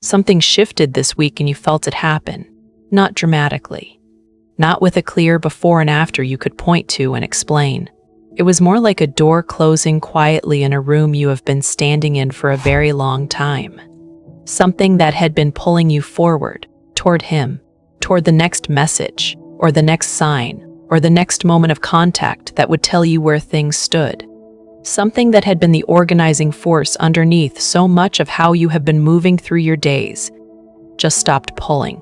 Something shifted this week and you felt it happen. Not dramatically. Not with a clear before and after you could point to and explain. It was more like a door closing quietly in a room you have been standing in for a very long time. Something that had been pulling you forward, toward him, toward the next message, or the next sign, or the next moment of contact that would tell you where things stood. Something that had been the organizing force underneath so much of how you have been moving through your days just stopped pulling.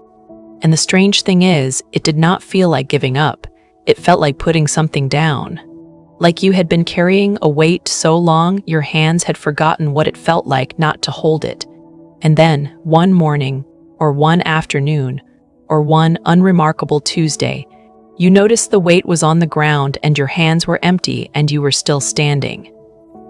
And the strange thing is, it did not feel like giving up. It felt like putting something down. Like you had been carrying a weight so long, your hands had forgotten what it felt like not to hold it. And then, one morning, or one afternoon, or one unremarkable Tuesday, you noticed the weight was on the ground and your hands were empty and you were still standing.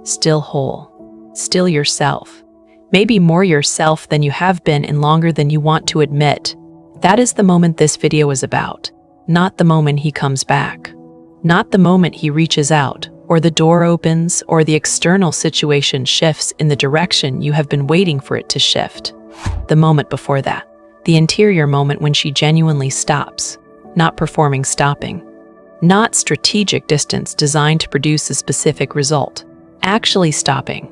Still whole. Still yourself. Maybe more yourself than you have been in longer than you want to admit. That is the moment this video is about. Not the moment he comes back. Not the moment he reaches out, or the door opens, or the external situation shifts in the direction you have been waiting for it to shift. The moment before that. The interior moment when she genuinely stops. Not performing stopping. Not strategic distance designed to produce a specific result. Actually stopping.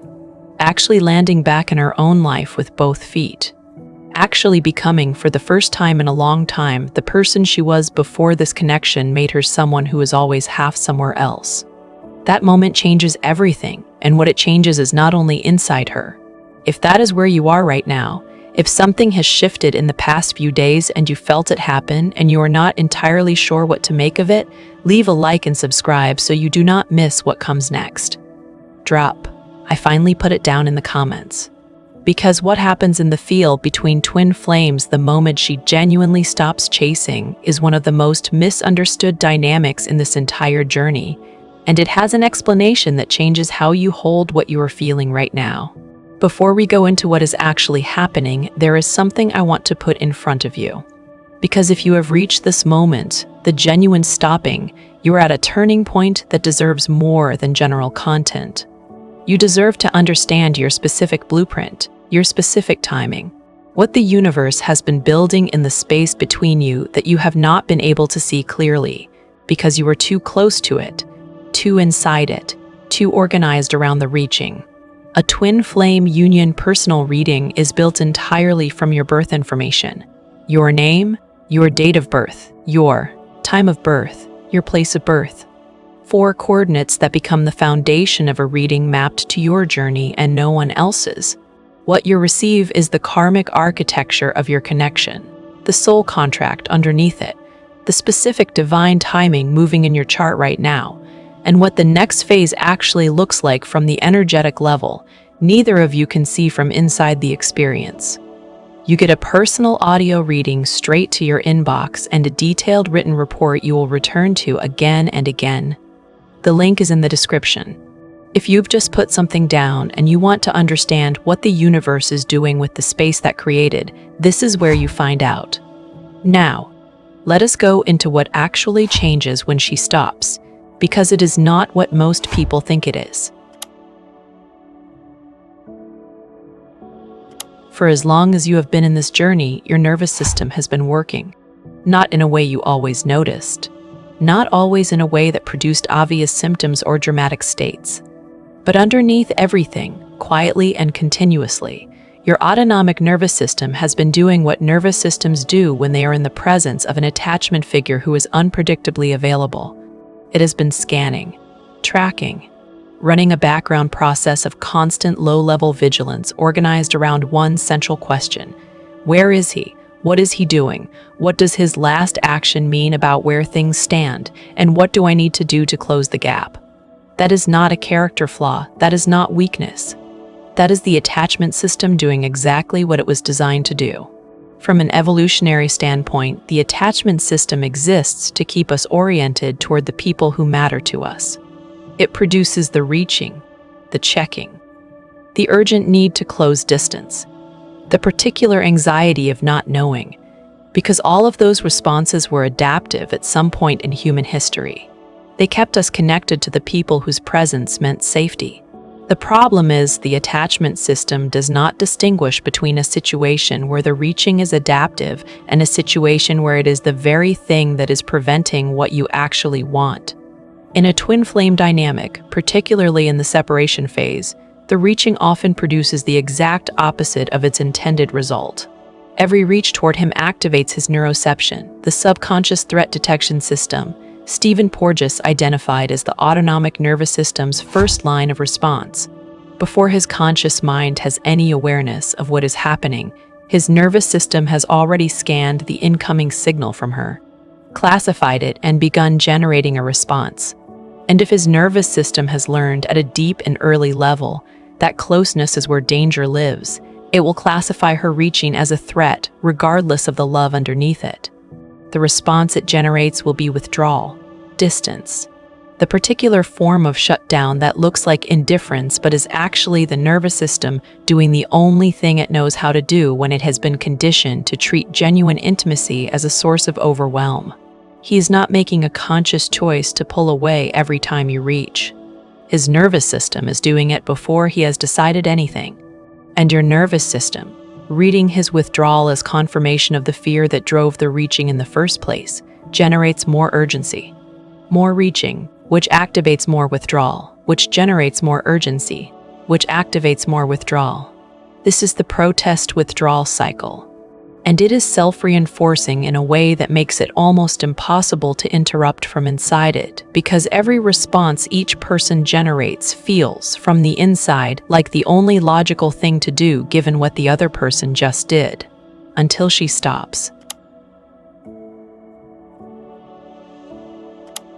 Actually landing back in her own life with both feet. Actually becoming, for the first time in a long time, the person she was before this connection made her someone who is always half somewhere else. That moment changes everything, and what it changes is not only inside her. If that is where you are right now, if something has shifted in the past few days and you felt it happen and you are not entirely sure what to make of it, leave a like and subscribe so you do not miss what comes next. Drop. I finally put it down in the comments. Because what happens in the field between twin flames the moment she genuinely stops chasing is one of the most misunderstood dynamics in this entire journey, and it has an explanation that changes how you hold what you are feeling right now. Before we go into what is actually happening, there is something I want to put in front of you. Because if you have reached this moment, the genuine stopping, you are at a turning point that deserves more than general content. You deserve to understand your specific blueprint, your specific timing, what the universe has been building in the space between you that you have not been able to see clearly, because you were too close to it, too inside it, too organized around the reaching. A twin flame union personal reading is built entirely from your birth information, your name, your date of birth, your time of birth, your place of birth. 4 coordinates that become the foundation of a reading mapped to your journey and no one else's. What you receive is the karmic architecture of your connection, the soul contract underneath it, the specific divine timing moving in your chart right now, and what the next phase actually looks like from the energetic level. Neither of you can see from inside the experience. You get a personal audio reading straight to your inbox and a detailed written report you will return to again and again. The link is in the description. If you've just put something down and you want to understand what the universe is doing with the space that created, this is where you find out. Now, let us go into what actually changes when she stops, because it is not what most people think it is. For as long as you have been in this journey, your nervous system has been working, not in a way you always noticed. Not always in a way that produced obvious symptoms or dramatic states. But underneath everything, quietly and continuously, your autonomic nervous system has been doing what nervous systems do when they are in the presence of an attachment figure who is unpredictably available. It has been scanning, tracking, running a background process of constant low-level vigilance organized around one central question. Where is he? What is he doing? What does his last action mean about where things stand? And what do I need to do to close the gap? That is not a character flaw. That is not weakness. That is the attachment system doing exactly what it was designed to do. From an evolutionary standpoint, the attachment system exists to keep us oriented toward the people who matter to us. It produces the reaching, the checking, the urgent need to close distance, the particular anxiety of not knowing, because all of those responses were adaptive at some point in human history. They kept us connected to the people whose presence meant safety, the The problem is the attachment system does not distinguish between a situation where the reaching is adaptive and a situation where it is the very thing that is preventing what you actually want. In a twin flame dynamic, particularly in the separation phase, the reaching often produces the exact opposite of its intended result. Every reach toward him activates his neuroception, the subconscious threat detection system, Stephen Porges identified as the autonomic nervous system's first line of response. Before his conscious mind has any awareness of what is happening, his nervous system has already scanned the incoming signal from her, classified it, and begun generating a response. And if his nervous system has learned at a deep and early level that closeness is where danger lives, it will classify her reaching as a threat, regardless of the love underneath it. The response it generates will be withdrawal, distance. The particular form of shutdown that looks like indifference but is actually the nervous system doing the only thing it knows how to do when it has been conditioned to treat genuine intimacy as a source of overwhelm. He is not making a conscious choice to pull away every time you reach. His nervous system is doing it before he has decided anything. And your nervous system, reading his withdrawal as confirmation of the fear that drove the reaching in the first place, generates more urgency. More reaching, which activates more withdrawal, which generates more urgency, which activates more withdrawal. This is the protest-withdrawal cycle. And it is self-reinforcing in a way that makes it almost impossible to interrupt from inside it, because every response each person generates feels, from the inside, like the only logical thing to do given what the other person just did, until she stops.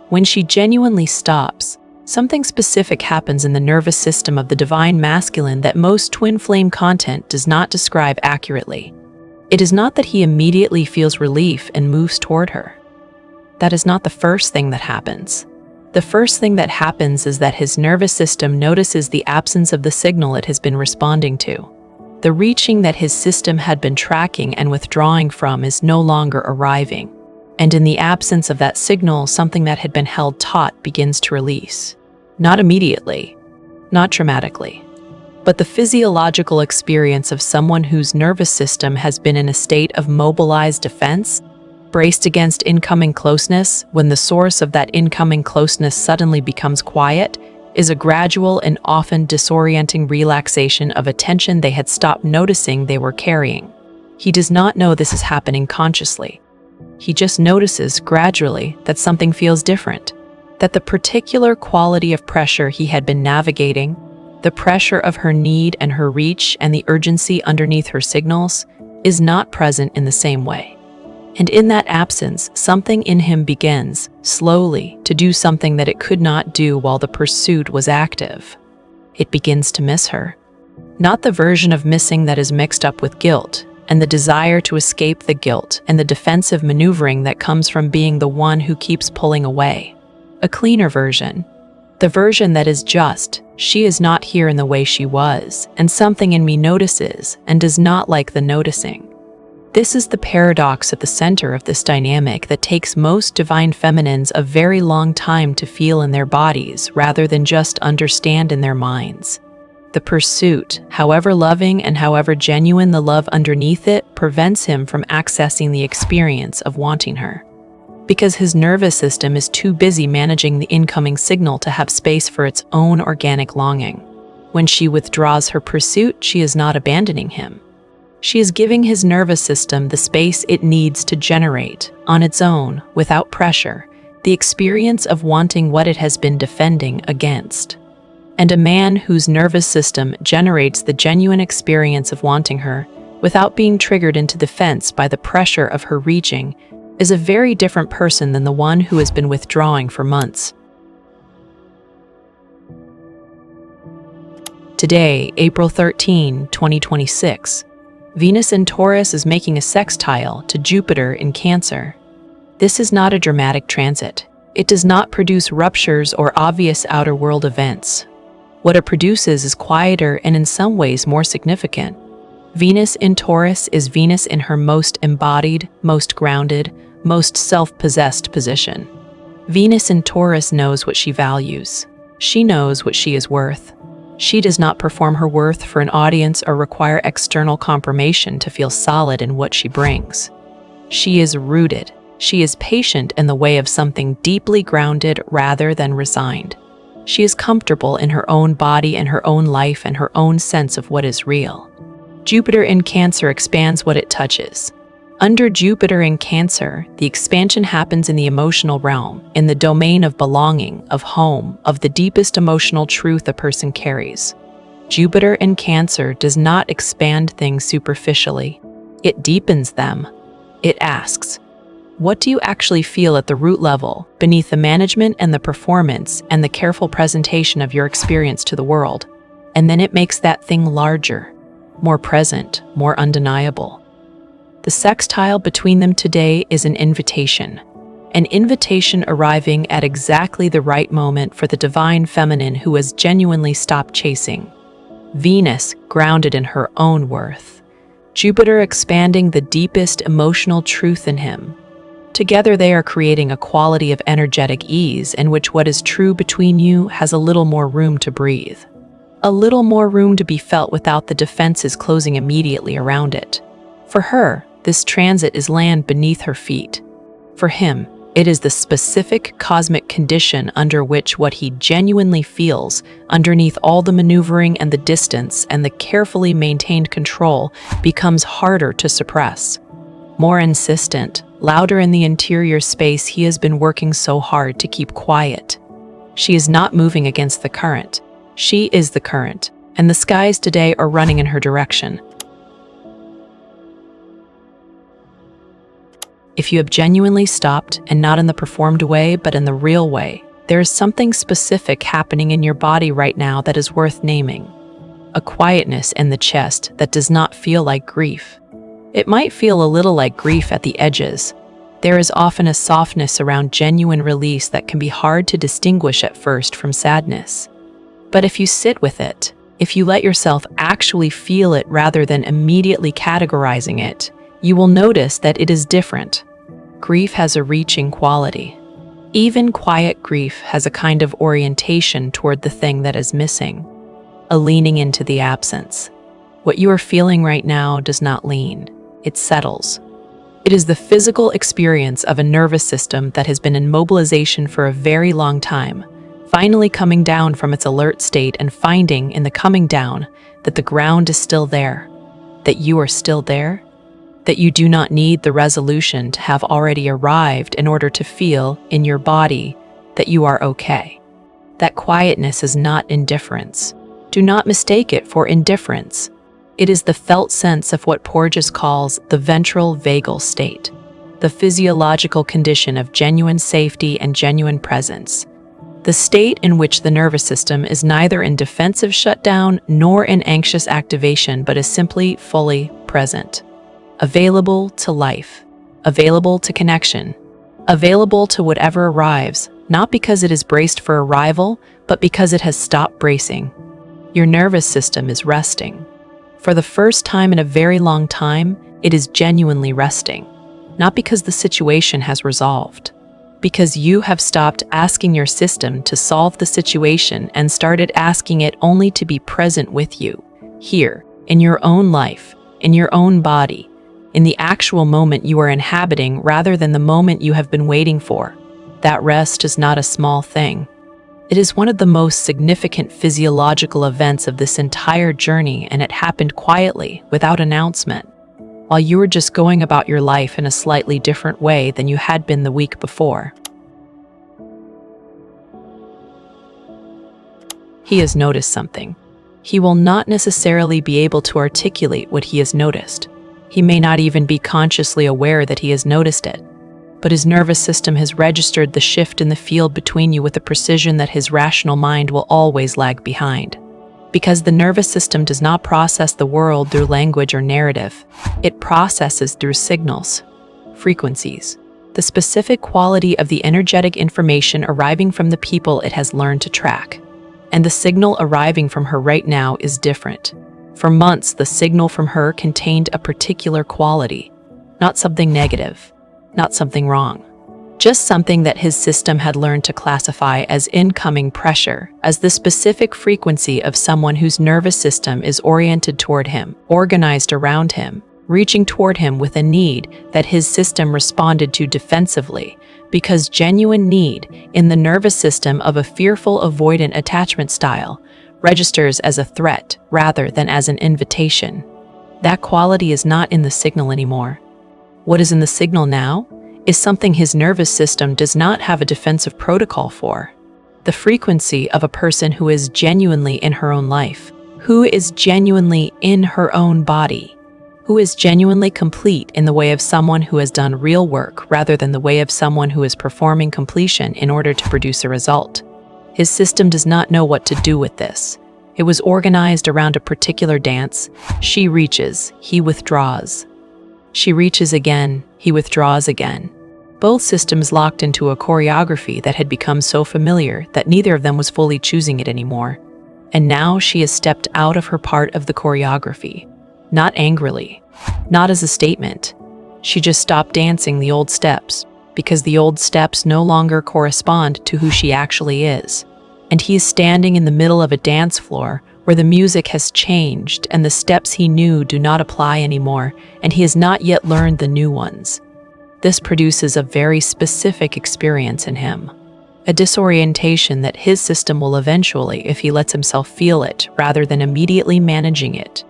When she genuinely stops, something specific happens in the nervous system of the divine masculine that most twin flame content does not describe accurately. It is not that he immediately feels relief and moves toward her. That is not the first thing that happens. The first thing that happens is that his nervous system notices the absence of the signal it has been responding to. The reaching that his system had been tracking and withdrawing from is no longer arriving. And in the absence of that signal, something that had been held taut begins to release. Not immediately, not dramatically, but the physiological experience of someone whose nervous system has been in a state of mobilized defense, braced against incoming closeness, when the source of that incoming closeness suddenly becomes quiet, is a gradual and often disorienting relaxation of a tension they had stopped noticing they were carrying. He does not know this is happening consciously. He just notices gradually that something feels different, that the particular quality of pressure he had been navigating, the pressure of her need and her reach and the urgency underneath her signals, is not present in the same way. And in that absence, something in him begins, slowly, to do something that it could not do while the pursuit was active. It begins to miss her. Not the version of missing that is mixed up with guilt, and the desire to escape the guilt and the defensive maneuvering that comes from being the one who keeps pulling away. A cleaner version. The version that is just, she is not here in the way she was, and something in me notices and does not like the noticing. This is the paradox at the center of this dynamic that takes most divine feminines a very long time to feel in their bodies rather than just understand in their minds. The pursuit, however loving and however genuine the love underneath it, prevents him from accessing the experience of wanting her. Because his nervous system is too busy managing the incoming signal to have space for its own organic longing. When she withdraws her pursuit, she is not abandoning him. She is giving his nervous system the space it needs to generate, on its own, without pressure, the experience of wanting what it has been defending against. And a man whose nervous system generates the genuine experience of wanting her, without being triggered into defense by the pressure of her reaching, is a very different person than the one who has been withdrawing for months. Today, April 13, 2026, Venus in Taurus is making a sextile to Jupiter in Cancer. This is not a dramatic transit. It does not produce ruptures or obvious outer world events. What it produces is quieter and in some ways more significant. Venus in Taurus is Venus in her most embodied, most grounded, most self-possessed position. Venus in Taurus knows what she values. She knows what she is worth. She does not perform her worth for an audience or require external confirmation to feel solid in what she brings. She is rooted. She is patient in the way of something deeply grounded rather than resigned. She is comfortable in her own body and her own life and her own sense of what is real. Jupiter in Cancer expands what it touches. Under Jupiter in Cancer, the expansion happens in the emotional realm, in the domain of belonging, of home, of the deepest emotional truth a person carries. Jupiter in Cancer does not expand things superficially. It deepens them. It asks, what do you actually feel at the root level, beneath the management and the performance and the careful presentation of your experience to the world? And then it makes that thing larger, more present, more undeniable. The sextile between them today is an invitation arriving at exactly the right moment for the divine feminine who has genuinely stopped chasing. Venus grounded in her own worth. Jupiter expanding the deepest emotional truth in him. Together they are creating a quality of energetic ease in which what is true between you has a little more room to breathe. A little more room to be felt without the defenses closing immediately around it. For her, this transit is land beneath her feet. For him, it is the specific cosmic condition under which what he genuinely feels, underneath all the maneuvering and the distance and the carefully maintained control, becomes harder to suppress. More insistent, louder in the interior space he has been working so hard to keep quiet. She is not moving against the current. She is the current, and the skies today are running in her direction. If you have genuinely stopped, and not in the performed way, but in the real way, there is something specific happening in your body right now that is worth naming. A quietness in the chest that does not feel like grief. It might feel a little like grief at the edges. There is often a softness around genuine release that can be hard to distinguish at first from sadness. But if you sit with it, if you let yourself actually feel it rather than immediately categorizing it, you will notice that it is different. Grief has a reaching quality. Even quiet grief has a kind of orientation toward the thing that is missing, a leaning into the absence. What you are feeling right now does not lean, it settles. It is the physical experience of a nervous system that has been in mobilization for a very long time, finally coming down from its alert state and finding in the coming down that the ground is still there, that you are still there, that you do not need the resolution to have already arrived in order to feel in your body that you are okay. That quietness is not indifference. Do not mistake it for indifference. It is the felt sense of what Porges calls the ventral vagal state, the physiological condition of genuine safety and genuine presence, the state in which the nervous system is neither in defensive shutdown nor in anxious activation but is simply fully present. Available to life, available to connection, available to whatever arrives, not because it is braced for arrival, but because it has stopped bracing. Your nervous system is resting. For the first time in a very long time, it is genuinely resting, not because the situation has resolved, because you have stopped asking your system to solve the situation and started asking it only to be present with you, here, in your own life, in your own body, in the actual moment you are inhabiting rather than the moment you have been waiting for. That rest is not a small thing. It is one of the most significant physiological events of this entire journey, and it happened quietly, without announcement, while you were just going about your life in a slightly different way than you had been the week before. He has noticed something. He will not necessarily be able to articulate what he has noticed. He may not even be consciously aware that he has noticed it, but his nervous system has registered the shift in the field between you with a precision that his rational mind will always lag behind. Because the nervous system does not process the world through language or narrative, it processes through signals, frequencies, the specific quality of the energetic information arriving from the people it has learned to track. And the signal arriving from her right now is different. For months, the signal from her contained a particular quality, not something negative, not something wrong. just something that his system had learned to classify as incoming pressure, as the specific frequency of someone whose nervous system is oriented toward him, organized around him, reaching toward him with a need that his system responded to defensively, because genuine need in the nervous system of a fearful avoidant attachment style registers as a threat rather than as an invitation. That quality is not in the signal anymore. What is in the signal now is something his nervous system does not have a defensive protocol for. The frequency of a person who is genuinely in her own life, who is genuinely in her own body, who is genuinely complete in the way of someone who has done real work rather than the way of someone who is performing completion in order to produce a result. His system does not know what to do with this. It was organized around a particular dance. She reaches, he withdraws. She reaches again, he withdraws again. Both systems locked into a choreography that had become so familiar that neither of them was fully choosing it anymore. And now she has stepped out of her part of the choreography. Not angrily, not as a statement. She just stopped dancing the old steps, because the old steps no longer correspond to who she actually is. And he is standing in the middle of a dance floor where the music has changed and the steps he knew do not apply anymore, and he has not yet learned the new ones. This produces a very specific experience in him, a disorientation that his system will eventually, if he lets himself feel it rather than immediately managing it,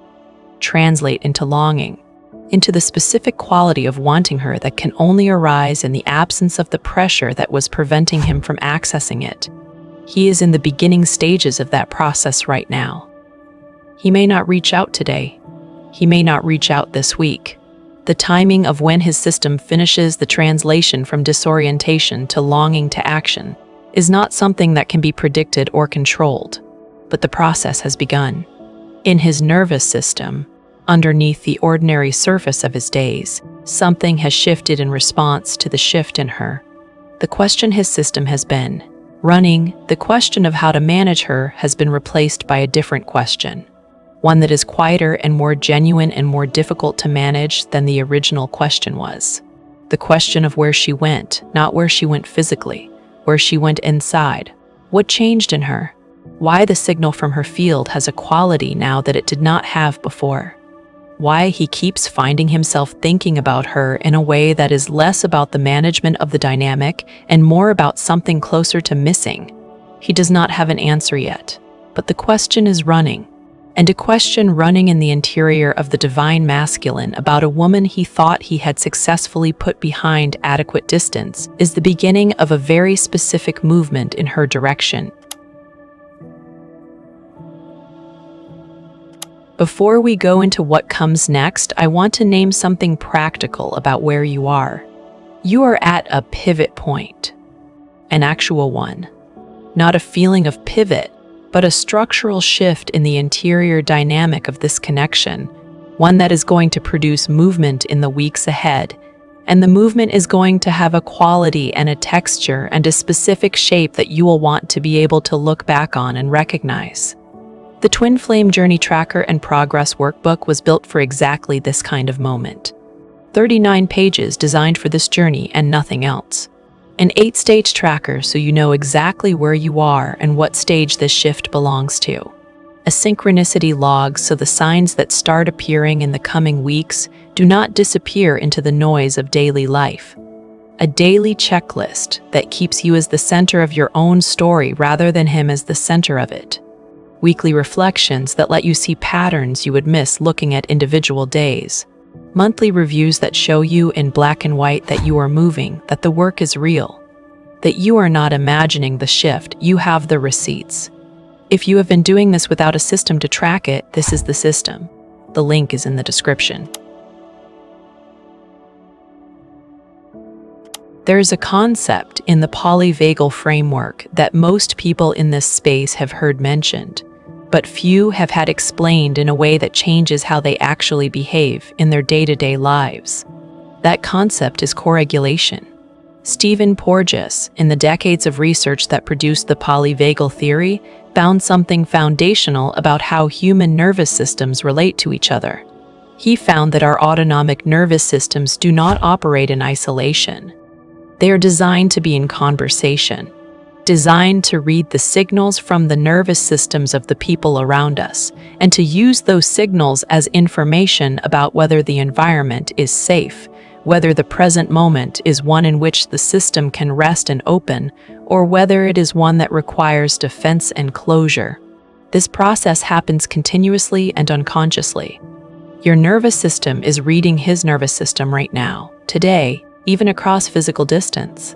translate into longing, into the specific quality of wanting her that can only arise in the absence of the pressure that was preventing him from accessing it. He is in the beginning stages of that process right now. He may not reach out today. He may not reach out this week. The timing of when his system finishes the translation from disorientation to longing to action is not something that can be predicted or controlled, but the process has begun. In his nervous system, underneath the ordinary surface of his days, something has shifted in response to the shift in her. The question his system has been running, the question of how to manage her, has been replaced by a different question, one that is quieter and more genuine and more difficult to manage than the original question was. The question of where she went, not where she went physically, where she went inside. What changed in her? Why the signal from her field has a quality now that it did not have before. Why he keeps finding himself thinking about her in a way that is less about the management of the dynamic and more about something closer to missing. He does not have an answer yet, but the question is running. And a question running in the interior of the divine masculine about a woman he thought he had successfully put behind adequate distance is the beginning of a very specific movement in her direction. Before we go into what comes next, I want to name something practical about where you are. You are at a pivot point, an actual one. Not a feeling of pivot, but a structural shift in the interior dynamic of this connection, one that is going to produce movement in the weeks ahead. And the movement is going to have a quality and a texture and a specific shape that you will want to be able to look back on and recognize. The Twin Flame Journey Tracker and Progress Workbook was built for exactly this kind of moment. 39 pages designed for this journey and nothing else. An 8-stage tracker so you know exactly where you are and what stage this shift belongs to. A synchronicity log so the signs that start appearing in the coming weeks do not disappear into the noise of daily life. A daily checklist that keeps you as the center of your own story rather than him as the center of it. Weekly reflections that let you see patterns you would miss looking at individual days. Monthly reviews that show you in black and white that you are moving, that the work is real, that you are not imagining the shift, you have the receipts. If you have been doing this without a system to track it, this is the system. The link is in the description. There is a concept in the polyvagal framework that most people in this space have heard mentioned, but few have had explained in a way that changes how they actually behave in their day-to-day lives. That concept is coregulation. Stephen Porges, in the decades of research that produced the polyvagal theory, found something foundational about how human nervous systems relate to each other. He found that our autonomic nervous systems do not operate in isolation. They are designed to be in conversation, designed to read the signals from the nervous systems of the people around us, and to use those signals as information about whether the environment is safe, whether the present moment is one in which the system can rest and open, or whether it is one that requires defense and closure. This process happens continuously and unconsciously. Your nervous system is reading his nervous system right now, today, even across physical distance.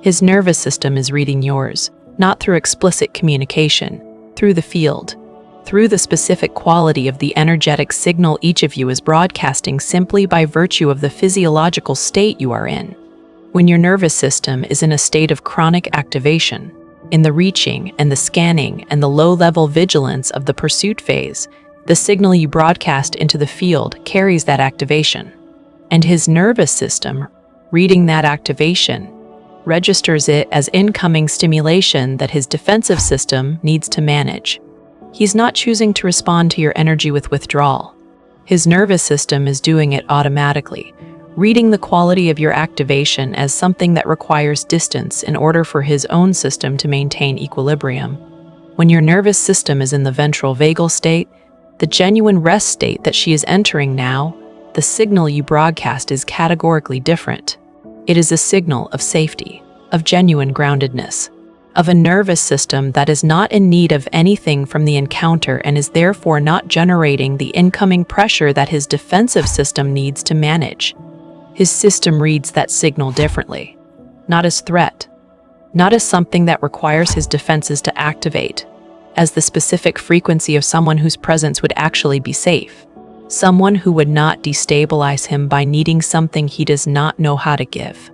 His nervous system is reading yours, not through explicit communication, through the field, through the specific quality of the energetic signal each of you is broadcasting simply by virtue of the physiological state you are in. When your nervous system is in a state of chronic activation, in the reaching and the scanning and the low-level vigilance of the pursuit phase, the signal you broadcast into the field carries that activation. And his nervous system, reading that activation, registers it as incoming stimulation that his defensive system needs to manage. He's not choosing to respond to your energy with withdrawal. His nervous system is doing it automatically, reading the quality of your activation as something that requires distance in order for his own system to maintain equilibrium. When your nervous system is in the ventral vagal state, the genuine rest state that she is entering now, the signal you broadcast is categorically different. It is a signal of safety, of genuine groundedness, of a nervous system that is not in need of anything from the encounter and is therefore not generating the incoming pressure that his defensive system needs to manage. His system reads that signal differently, not as threat, not as something that requires his defenses to activate, as the specific frequency of someone whose presence would actually be safe, someone who would not destabilize him by needing something he does not know how to give,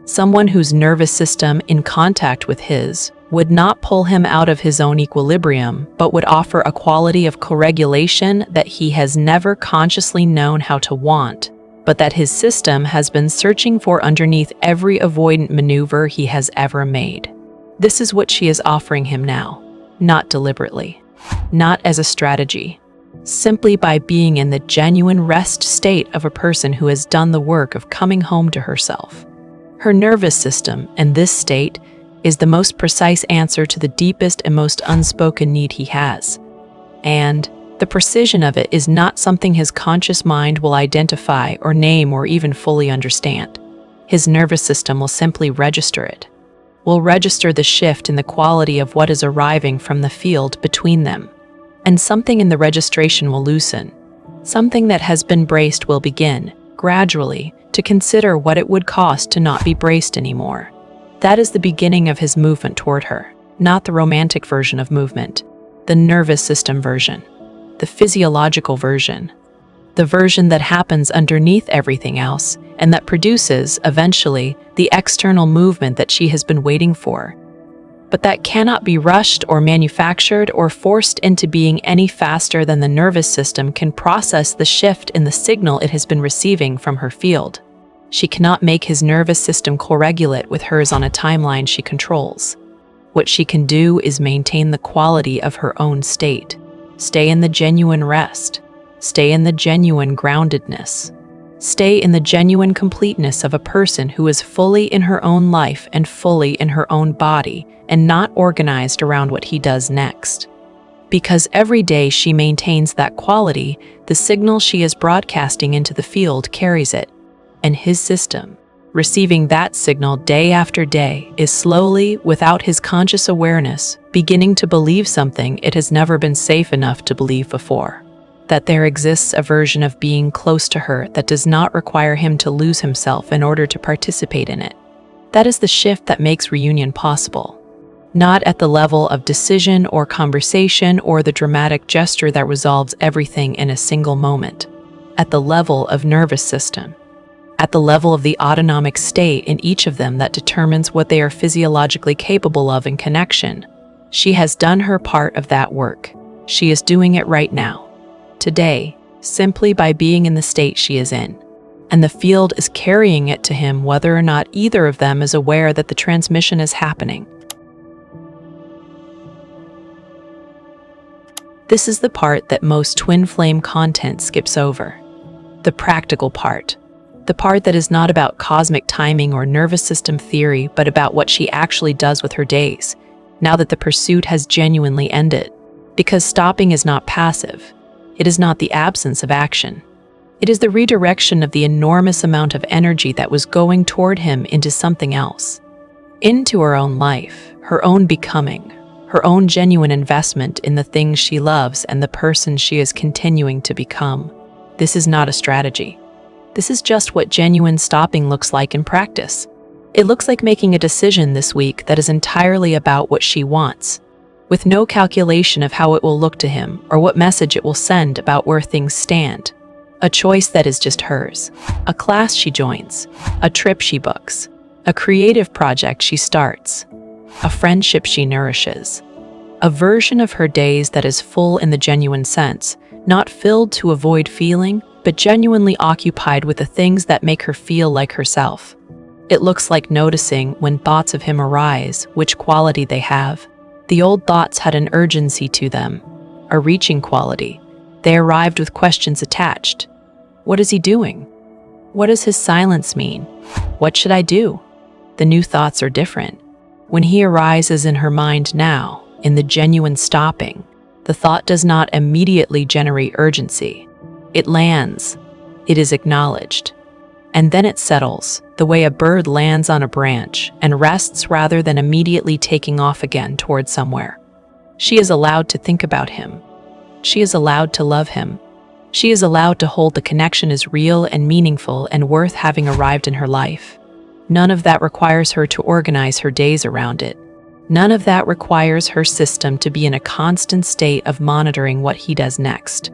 someone whose nervous system in contact with his would not pull him out of his own equilibrium, but would offer a quality of coregulation that he has never consciously known how to want, but that his system has been searching for underneath every avoidant maneuver he has ever made. This is what she is offering him now, not deliberately, not as a strategy, simply by being in the genuine rest state of a person who has done the work of coming home to herself. Her nervous system, in this state, is the most precise answer to the deepest and most unspoken need he has. And the precision of it is not something his conscious mind will identify or name or even fully understand. His nervous system will simply register it, will register the shift in the quality of what is arriving from the field between them. And something in the registration will loosen. Something that has been braced will begin, gradually, to consider what it would cost to not be braced anymore. That is the beginning of his movement toward her, not the romantic version of movement, the nervous system version, the physiological version, the version that happens underneath everything else and that produces, eventually, the external movement that she has been waiting for, but that cannot be rushed or manufactured or forced into being any faster than the nervous system can process the shift in the signal it has been receiving from her field. She cannot make his nervous system coregulate with hers on a timeline she controls. What she can do is maintain the quality of her own state, stay in the genuine rest, stay in the genuine groundedness, stay in the genuine completeness of a person who is fully in her own life and fully in her own body and not organized around what he does next. Because every day she maintains that quality, the signal she is broadcasting into the field carries it, and his system, receiving that signal day after day, is slowly, without his conscious awareness, beginning to believe something it has never been safe enough to believe before. That there exists a version of being close to her that does not require him to lose himself in order to participate in it. That is the shift that makes reunion possible. Not at the level of decision or conversation or the dramatic gesture that resolves everything in a single moment. At the level of nervous system. At the level of the autonomic state in each of them that determines what they are physiologically capable of in connection. She has done her part of that work. She is doing it right now, today, simply by being in the state she is in. And the field is carrying it to him whether or not either of them is aware that the transmission is happening. This is the part that most twin flame content skips over. The practical part. The part that is not about cosmic timing or nervous system theory, but about what she actually does with her days, now that the pursuit has genuinely ended. Because stopping is not passive. It is not the absence of action. It is the redirection of the enormous amount of energy that was going toward him into something else. Into her own life, her own becoming, her own genuine investment in the things she loves and the person she is continuing to become. This is not a strategy. This is just what genuine stopping looks like in practice. It looks like making a decision this week that is entirely about what she wants, with no calculation of how it will look to him or what message it will send about where things stand. A choice that is just hers. A class she joins, a trip she books, a creative project she starts, a friendship she nourishes. A version of her days that is full in the genuine sense, not filled to avoid feeling, but genuinely occupied with the things that make her feel like herself. It looks like noticing when thoughts of him arise, which quality they have. The old thoughts had an urgency to them, a reaching quality. They arrived with questions attached. What is he doing? What does his silence mean? What should I do? The new thoughts are different. When he arises in her mind now, in the genuine stopping, the thought does not immediately generate urgency. It lands. It is acknowledged. And then it settles, the way a bird lands on a branch and rests rather than immediately taking off again toward somewhere. She is allowed to think about him. She is allowed to love him. She is allowed to hold the connection as real and meaningful and worth having arrived in her life. None of that requires her to organize her days around it. None of that requires her system to be in a constant state of monitoring what he does next.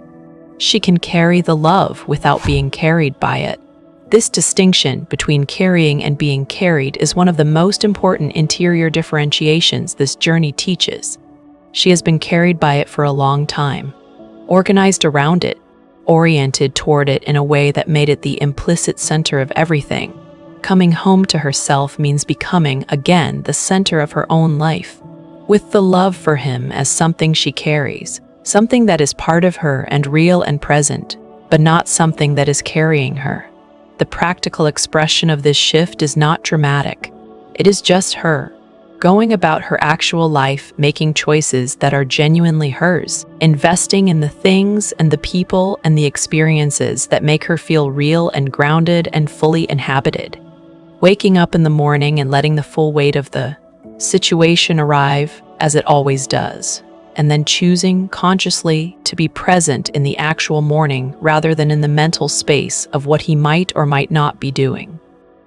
She can carry the love without being carried by it. This distinction between carrying and being carried is one of the most important interior differentiations this journey teaches. She has been carried by it for a long time, organized around it, oriented toward it in a way that made it the implicit center of everything. Coming home to herself means becoming, again, the center of her own life, with the love for him as something she carries, something that is part of her and real and present, but not something that is carrying her. The practical expression of this shift is not dramatic. It is just her, going about her actual life, making choices that are genuinely hers, investing in the things and the people and the experiences that make her feel real and grounded and fully inhabited. Waking up in the morning and letting the full weight of the situation arrive, as it always does, and then choosing consciously to be present in the actual morning rather than in the mental space of what he might or might not be doing.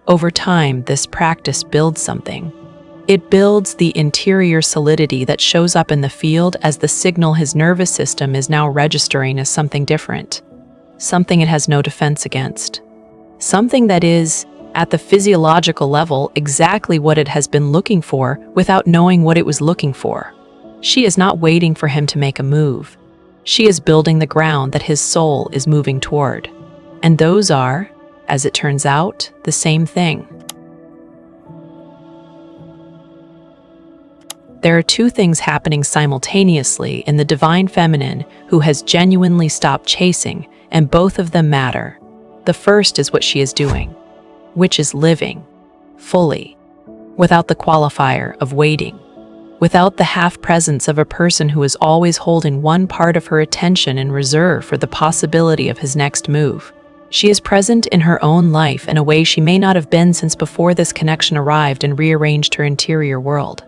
Over time, this practice builds something. It builds the interior solidity that shows up in the field as the signal his nervous system is now registering as something different, something it has no defense against, something that is, at the physiological level, exactly what it has been looking for without knowing what it was looking for. She is not waiting for him to make a move. She is building the ground that his soul is moving toward. And those are, as it turns out, the same thing. There are two things happening simultaneously in the divine feminine who has genuinely stopped chasing, and both of them matter. The first is what she is doing, which is living, fully, without the qualifier of waiting. Without the half-presence of a person who is always holding one part of her attention in reserve for the possibility of his next move. She is present in her own life in a way she may not have been since before this connection arrived and rearranged her interior world.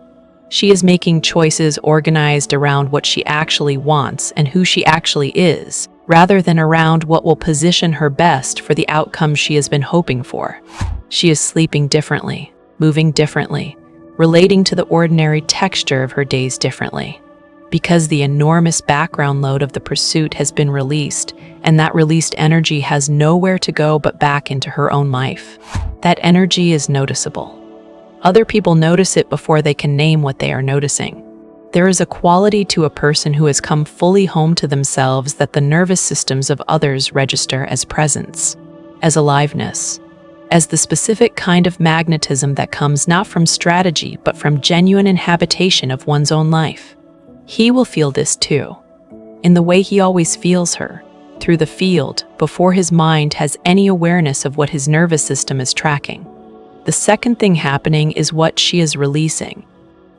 She is making choices organized around what she actually wants and who she actually is, rather than around what will position her best for the outcome she has been hoping for. She is sleeping differently, moving differently, relating to the ordinary texture of her days differently, because the enormous background load of the pursuit has been released, and that released energy has nowhere to go but back into her own life. That energy is noticeable. Other people notice it before they can name what they are noticing. There is a quality to a person who has come fully home to themselves that the nervous systems of others register as presence, as aliveness, as the specific kind of magnetism that comes not from strategy but from genuine inhabitation of one's own life. He will feel this too, in the way he always feels her, through the field, before his mind has any awareness of what his nervous system is tracking. The second thing happening is what she is releasing.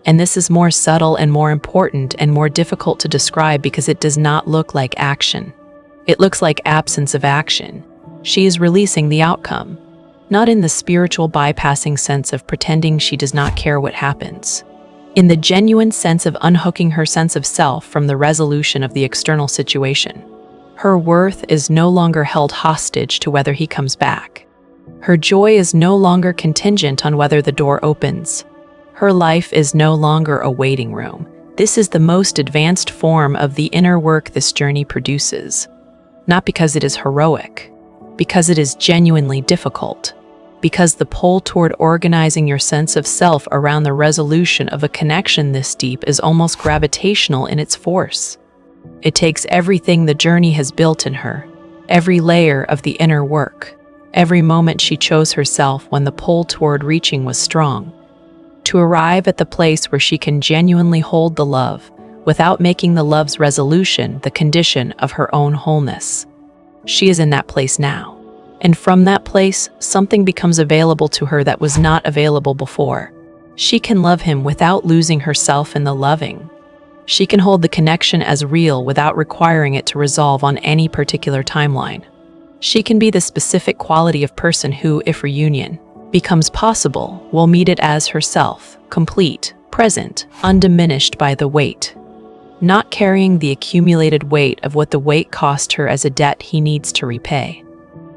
And this is more subtle and more important and more difficult to describe because it does not look like action. It looks like absence of action. She is releasing the outcome, not in the spiritual bypassing sense of pretending she does not care what happens. In the genuine sense of unhooking her sense of self from the resolution of the external situation. Her worth is no longer held hostage to whether he comes back. Her joy is no longer contingent on whether the door opens. Her life is no longer a waiting room. This is the most advanced form of the inner work this journey produces. Not because it is heroic, because it is genuinely difficult. Because the pull toward organizing your sense of self around the resolution of a connection this deep is almost gravitational in its force. It takes everything the journey has built in her, every layer of the inner work, every moment she chose herself when the pull toward reaching was strong, to arrive at the place where she can genuinely hold the love without making the love's resolution the condition of her own wholeness. She is in that place now. And from that place, something becomes available to her that was not available before. She can love him without losing herself in the loving. She can hold the connection as real without requiring it to resolve on any particular timeline. She can be the specific quality of person who, if reunion becomes possible, will meet it as herself, complete, present, undiminished by the weight. Not carrying the accumulated weight of what the weight cost her as a debt he needs to repay.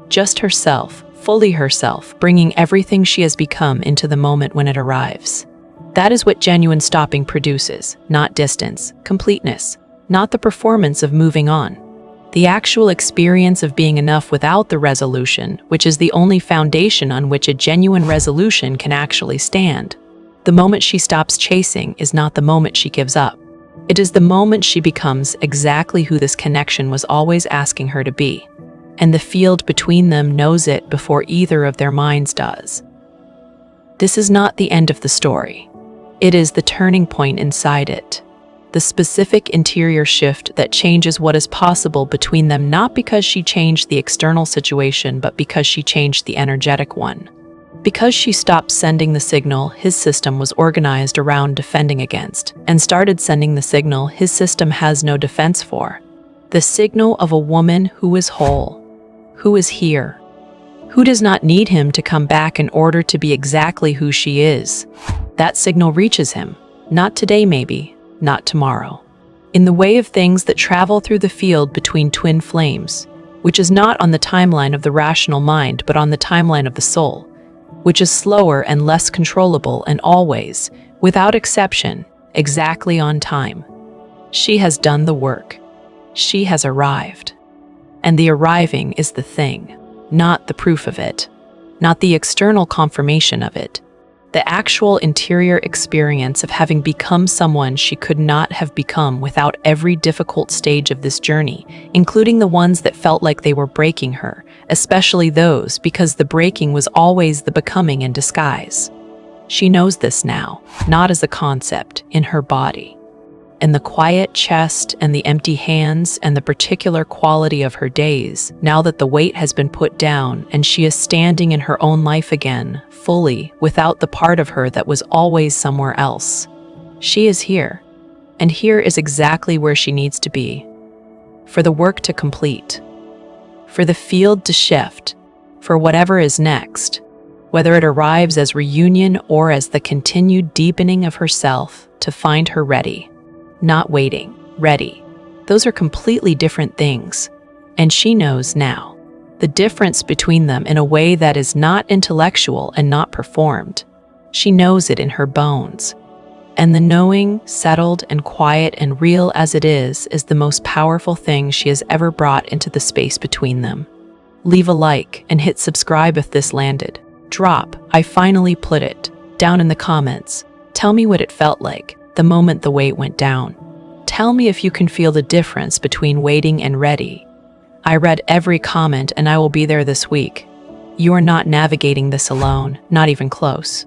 Just herself, fully herself, bringing everything she has become into the moment when it arrives. That is what genuine stopping produces, not distance, completeness, not the performance of moving on. The actual experience of being enough without the resolution, which is the only foundation on which a genuine resolution can actually stand. The moment she stops chasing is not the moment she gives up. It is the moment she becomes exactly who this connection was always asking her to be. And the field between them knows it before either of their minds does. This is not the end of the story. It is the turning point inside it. The specific interior shift that changes what is possible between them, not because she changed the external situation, but because she changed the energetic one. Because she stopped sending the signal his system was organized around defending against, and started sending the signal his system has no defense for. The signal of a woman who is whole, who is here, who does not need him to come back in order to be exactly who she is. That signal reaches him, not today maybe, not tomorrow. In the way of things that travel through the field between twin flames, which is not on the timeline of the rational mind but on the timeline of the soul, which is slower and less controllable and always, without exception, exactly on time. She has done the work. She has arrived. And the arriving is the thing, not the proof of it, not the external confirmation of it. The actual interior experience of having become someone she could not have become without every difficult stage of this journey, including the ones that felt like they were breaking her, especially those because the breaking was always the becoming in disguise. She knows this now, not as a concept, in her body. And the quiet chest and the empty hands and the particular quality of her days, now that the weight has been put down and she is standing in her own life again, fully, without the part of her that was always somewhere else. She is here, and here is exactly where she needs to be. For the work to complete, for the field to shift, for whatever is next, whether it arrives as reunion or as the continued deepening of herself to find her ready. Not waiting, ready. Those are completely different things. And she knows now the difference between them in a way that is not intellectual and not performed. She knows it in her bones. And the knowing, settled and quiet and real as it is the most powerful thing she has ever brought into the space between them. Leave a like and hit subscribe if this landed. Drop, I finally put it, down in the comments. Tell me what it felt like the moment the weight went down. Tell me if you can feel the difference between waiting and ready. I read every comment and I will be there this week. You are not navigating this alone, not even close.